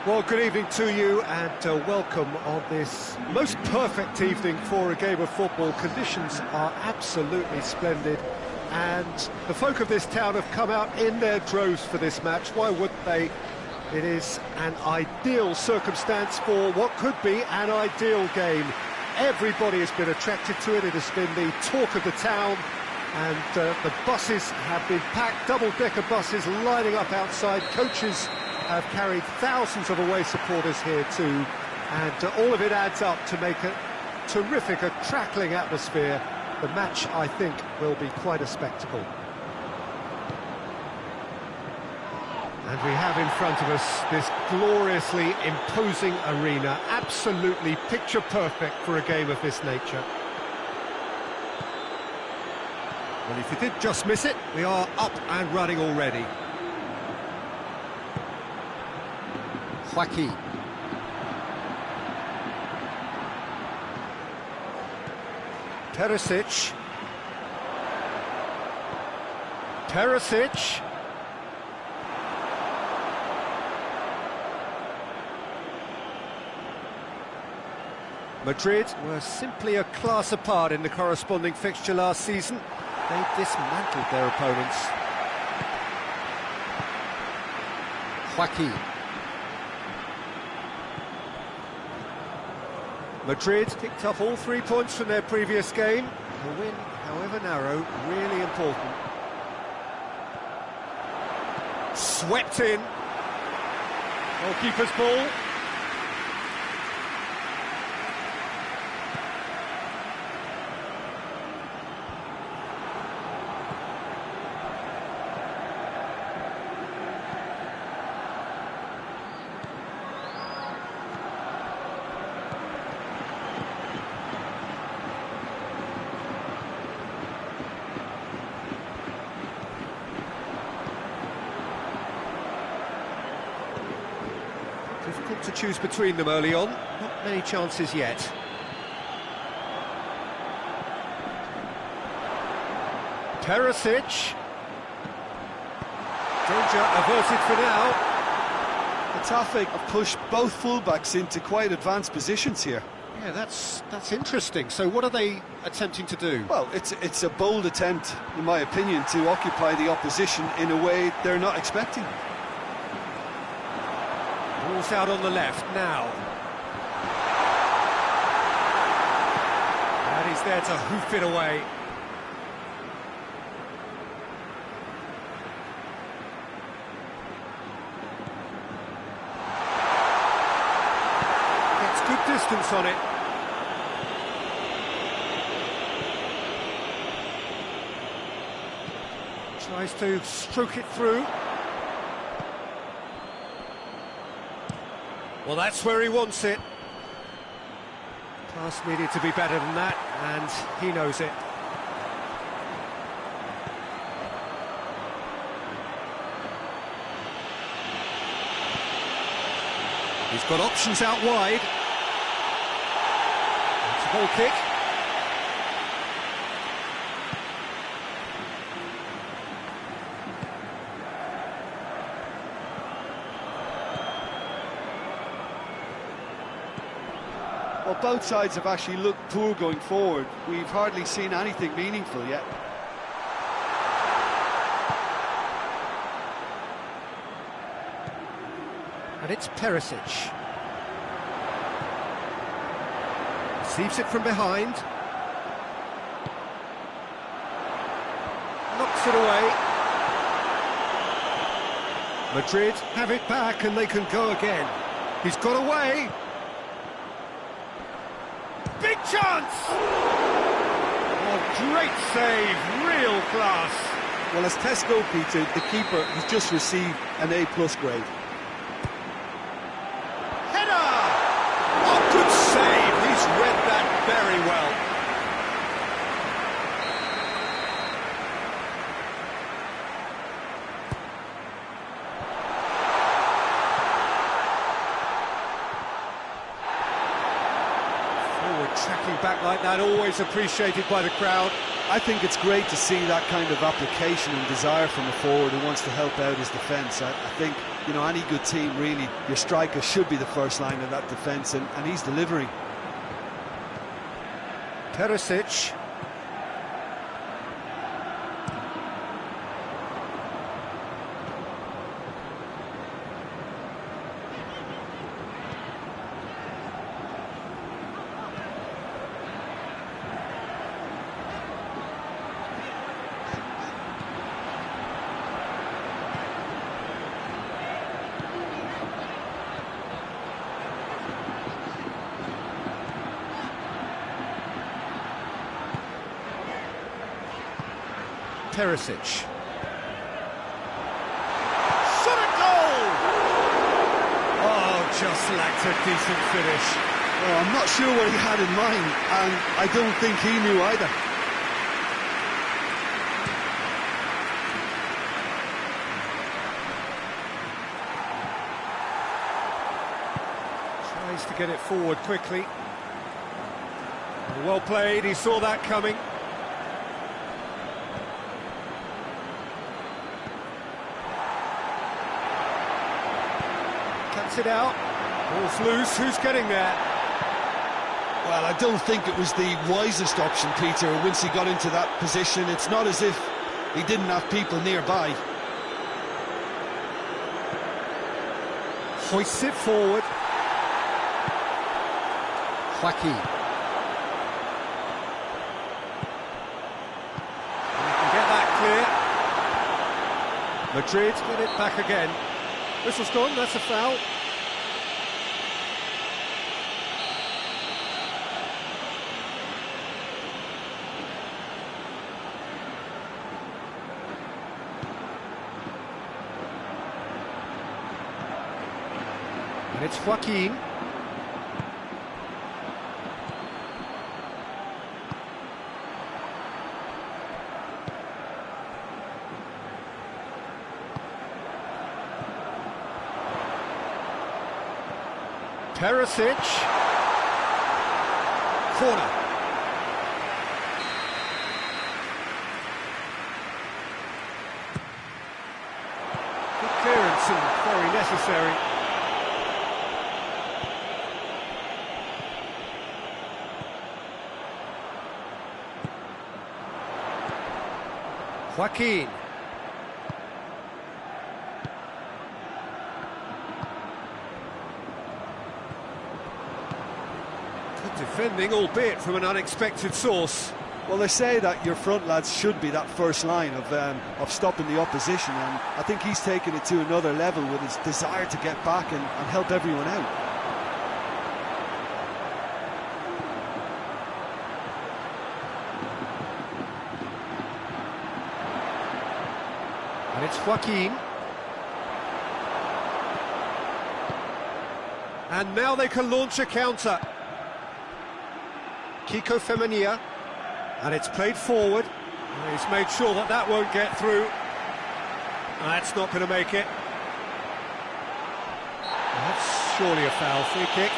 Well, good evening to you and welcome on this most perfect evening for a game of football. Conditions are absolutely splendid and the folk of this town have come out in their droves for this match. Why wouldn't they? It is an ideal circumstance for what could be an ideal game. Everybody has been attracted to it. It has been the talk of the town, and the buses have been packed, double-decker buses lining up outside. Coaches have carried thousands of away supporters here too, and all of it adds up to make a terrific, a crackling atmosphere. The match, I think, will be quite a spectacle. And we have in front of us this gloriously imposing arena, absolutely picture perfect for a game of this nature. Well, if you did just miss it, we are up and running already. Joaquin. Perisic. Perisic. Madrid were simply a class apart in the corresponding fixture last season. They dismantled their opponents. Joaquin. Madrid picked up all 3 points from their previous game. A win, however narrow, really important. Swept in. Goalkeeper's ball. Difficult to choose between them early on. Not many chances yet. Perisic. Danger averted for now. Getafe have pushed both fullbacks into quite advanced positions here. Yeah, that's interesting. So what are they attempting to do? Well, it's a bold attempt, in my opinion, to occupy the opposition in a way they're not expecting. Ball's out on the left now. And he's there to hoof it away. Gets good distance on it. Tries to stroke it through. Well, that's where he wants it. Pass needed to be better than that, and he knows it. He's got options out wide. It's a goal kick. Well, both sides have actually looked poor going forward. We've hardly seen anything meaningful yet. And it's Perisic. Receives it from behind. Knocks it away. Madrid have it back and they can go again. He's got away. Big chance! Oh, great save, real class. Well, as Tesco, Peter, the keeper has just received an A+ grade. Header! Oh, good save, he's read that very well. Tracking back like that, always appreciated by the crowd. I think it's great to see that kind of application and desire from a forward who wants to help out his defence. I think you know, any good team, really, your striker should be the first line of that defence, and he's delivering. Perisic. Perisic. Shot at goal! Oh, just lacked a decent finish. Oh, I'm not sure what he had in mind, and I don't think he knew either. Tries to get it forward quickly. Well played, he saw that coming. Cuts it out. Ball's loose. Who's getting there? Well, I don't think it was the wisest option, Peter, once he got into that position. It's not as if he didn't have people nearby. Hoists it forward. Joaquin. He can get that clear. Madrid get it back again. Whistle's gone, that's a foul. And it's Joaquin. Perisic. Corner. Good clearance and very necessary. Joaquin. Defending, albeit from an unexpected source. Well, they say that your front lads should be that first line of stopping the opposition, and I think he's taken it to another level with his desire to get back and help everyone out. And it's Joaquin. And now they can launch a counter. Kiko Femenia, and it's played forward. He's made sure that that won't get through. That's not going to make it. That's surely a foul. Free kick.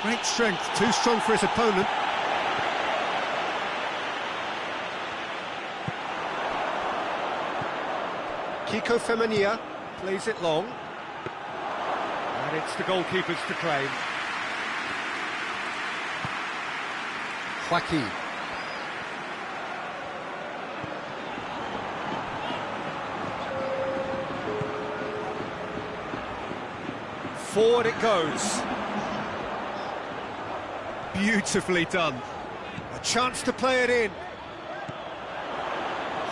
Great strength, too strong for his opponent. Kiko Femenia plays it long. And it's the goalkeepers to claim. Joaquin. Forward it goes. Beautifully done. A chance to play it in.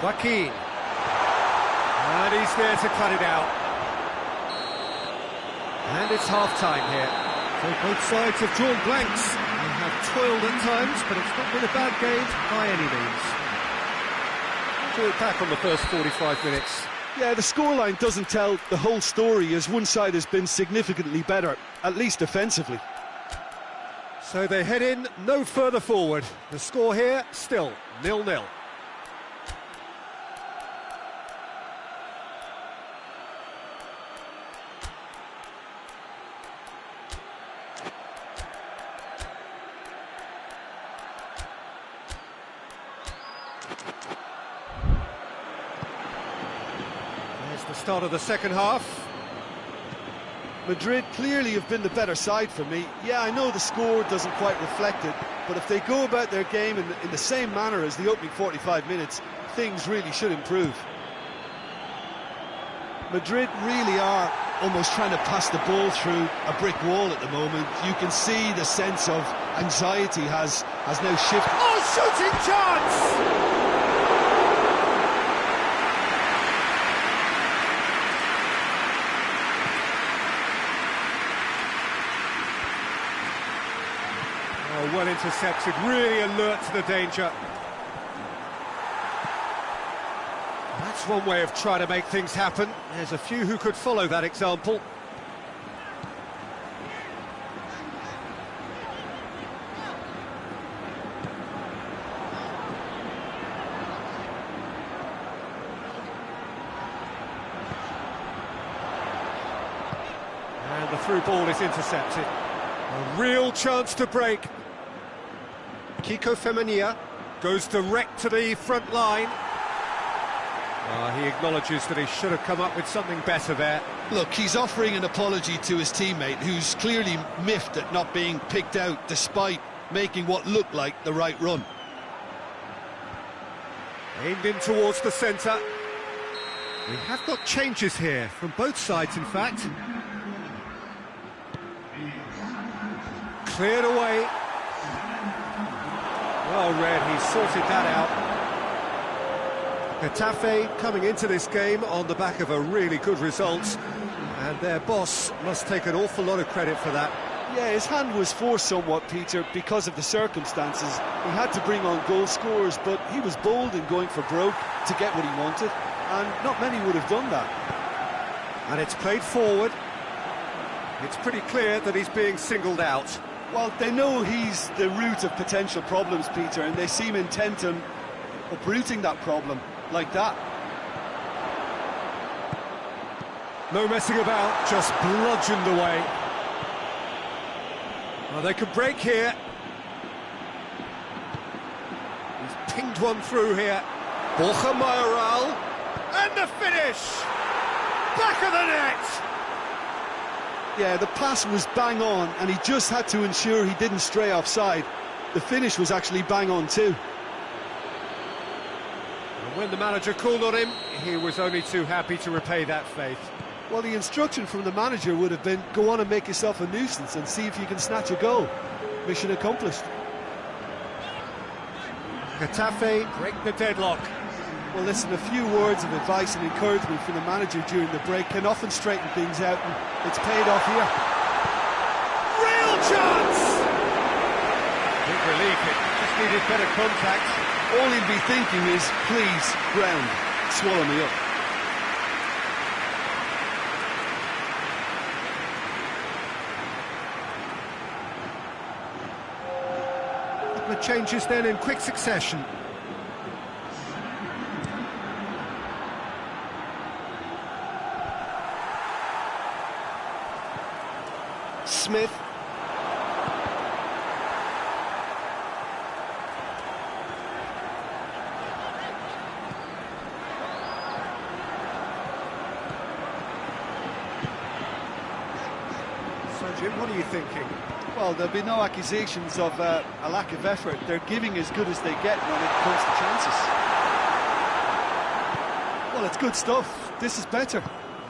Joaquin. And he's there to cut it out. And it's half-time here. So both sides have drawn blanks. They have toiled at times, but it's not been a bad game by any means. We'll do it back on the first 45 minutes. Yeah, the scoreline doesn't tell the whole story, as one side has been significantly better, at least defensively. So they head in no further forward. The score here, still 0-0. start of the second half. Madrid clearly have been the better side for me. Yeah, I know the score doesn't quite reflect it, but if they go about their game in the same manner as the opening 45 minutes, things really should improve. Madrid really are almost trying to pass the ball through a brick wall at the moment. You can see the sense of anxiety has now shifted. Oh, shooting chance! Oh, well intercepted, really alert to the danger. That's one way of trying to make things happen. There's a few who could follow that example. And the through ball is intercepted. A real chance to break. Kiko Femenia goes direct to the front line. He acknowledges that he should have come up with something better there. Look, he's offering an apology to his teammate, who's clearly miffed at not being picked out despite making what looked like the right run. Aimed in towards the centre. We have got changes here, from both sides in fact. Cleared away. Well read, he sorted that out. Getafe coming into this game on the back of a really good result, and their boss must take an awful lot of credit for that. Yeah, his hand was forced somewhat, Peter, because of the circumstances. He had to bring on goal scorers, but he was bold in going for broke to get what he wanted, and not many would have done that. And it's played forward. It's pretty clear that he's being singled out. Well, they know he's the root of potential problems, Peter, and they seem intent on uprooting that problem like that. No messing about, just bludgeoned away. Well, they could break here. He's pinged one through here. Borja Mayoral, and the finish! Back of the net! Yeah, the pass was bang on, and he just had to ensure he didn't stray offside. The finish was actually bang on too. And when the manager called on him, he was only too happy to repay that faith. Well, the instruction from the manager would have been, go on and make yourself a nuisance and see if you can snatch a goal. Mission accomplished. Getafe break the deadlock. Well, listen, a few words of advice and encouragement from the manager during the break can often straighten things out, and it's paid off here. Real chance! Big relief, it just needed better contact. All he'll be thinking is, please, ground, swallow me up. The changes then in quick succession. Smith. So, Jim, what are you thinking? Well, there'll be no accusations of a lack of effort. They're giving as good as they get when it comes to chances. Well, it's good stuff. This is better.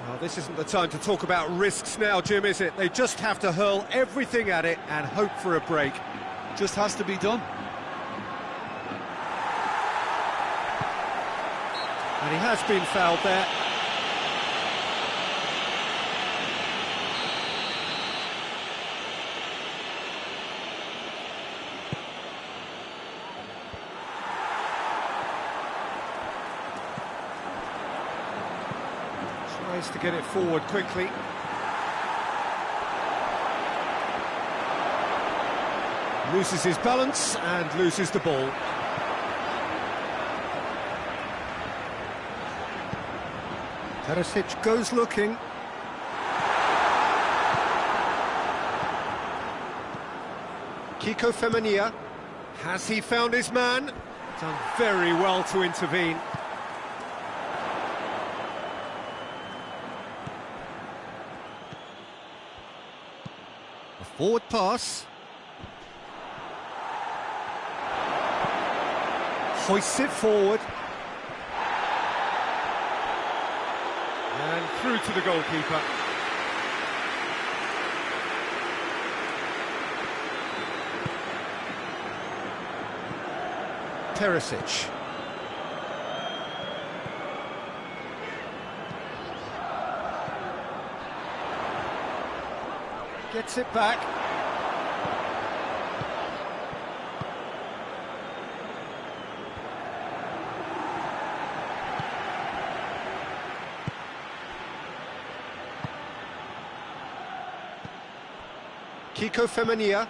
Well, this isn't the time to talk about risks now, Jim, is it? They just have to hurl everything at it and hope for a break. Just has to be done. And he has been fouled there. Tries to get it forward quickly. Loses his balance and loses the ball. Teresic goes looking. Kiko Femenia. Has he found his man? Done very well to intervene. A forward pass. Hoists it forward. And through to the goalkeeper. Perisic. Gets it back. Kiko Femenia,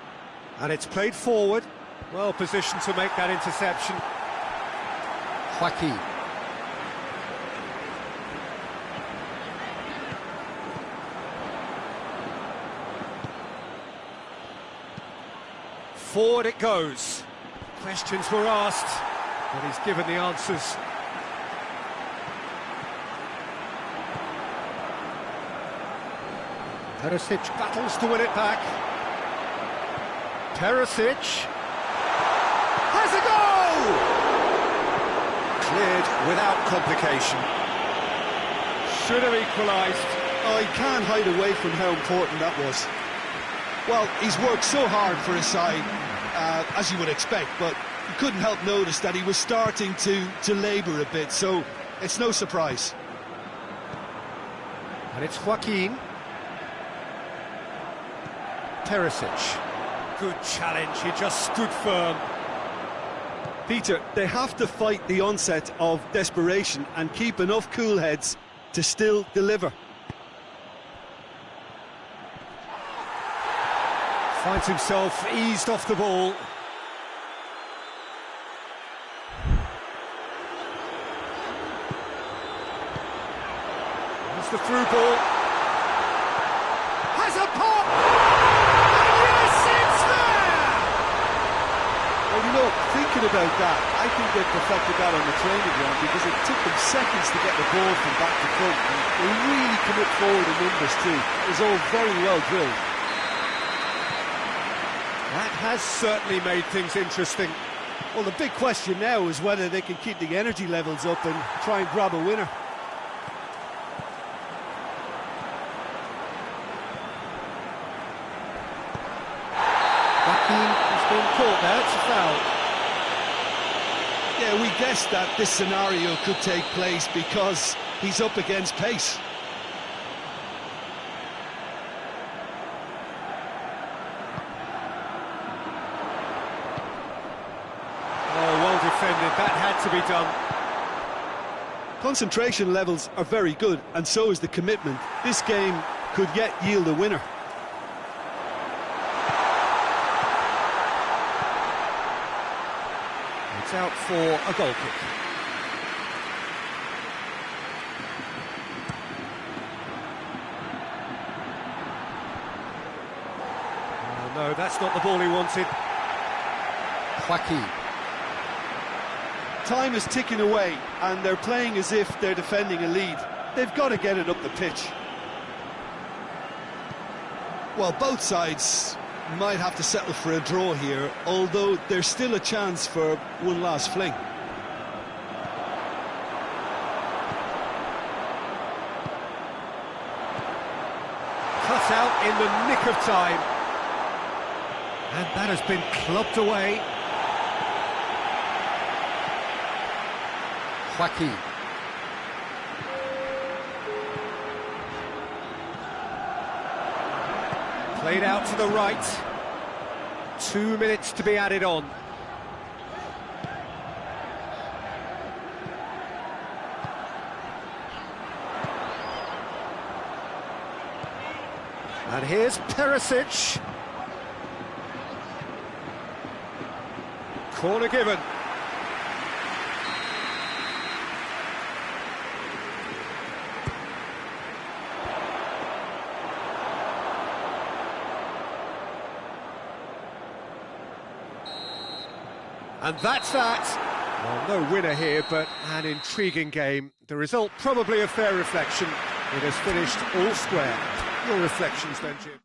and it's played forward. Well positioned to make that interception. Joaquin. Forward it goes. Questions were asked, but he's given the answers. Perisic battles to win it back. Perisic has a goal! Cleared without complication. Should have equalised. Oh, he can't hide away from how important that was. Well, he's worked so hard for his side, as you would expect, but you couldn't help notice that he was starting to labour a bit, so it's no surprise. And it's Joaquin. Perisic. Good challenge, he just stood firm. Peter, they have to fight the onset of desperation and keep enough cool heads to still deliver. Finds himself eased off the ball. There's the through ball. Has a pop! And yes, it's there! Well, you know, thinking about that, I think they perfected that on the training ground because it took them seconds to get the ball from back to front. And they really commit forward in numbers too. It was all very well drilled. That has certainly made things interesting. Well, the big question now is whether they can keep the energy levels up and try and grab a winner. Joaquin has been caught there, it's a foul. Yeah, we guessed that this scenario could take place because he's up against pace. Defended, that had to be done. Concentration levels are very good, and so is the commitment. This game could yet yield a winner. It's out for a goal kick. Oh, no, that's not the ball he wanted. Joaquin. Time is ticking away, and they're playing as if they're defending a lead. They've got to get it up the pitch. Well, both sides might have to settle for a draw here, although there's still a chance for one last fling. Cut out in the nick of time. And that has been clubbed away. Joaquin. Played out to the right. 2 minutes to be added on. And here's Perisic. Corner given. And that's that. Well, no winner here, but an intriguing game. The result probably a fair reflection. It has finished all square. Your reflections then, Jim?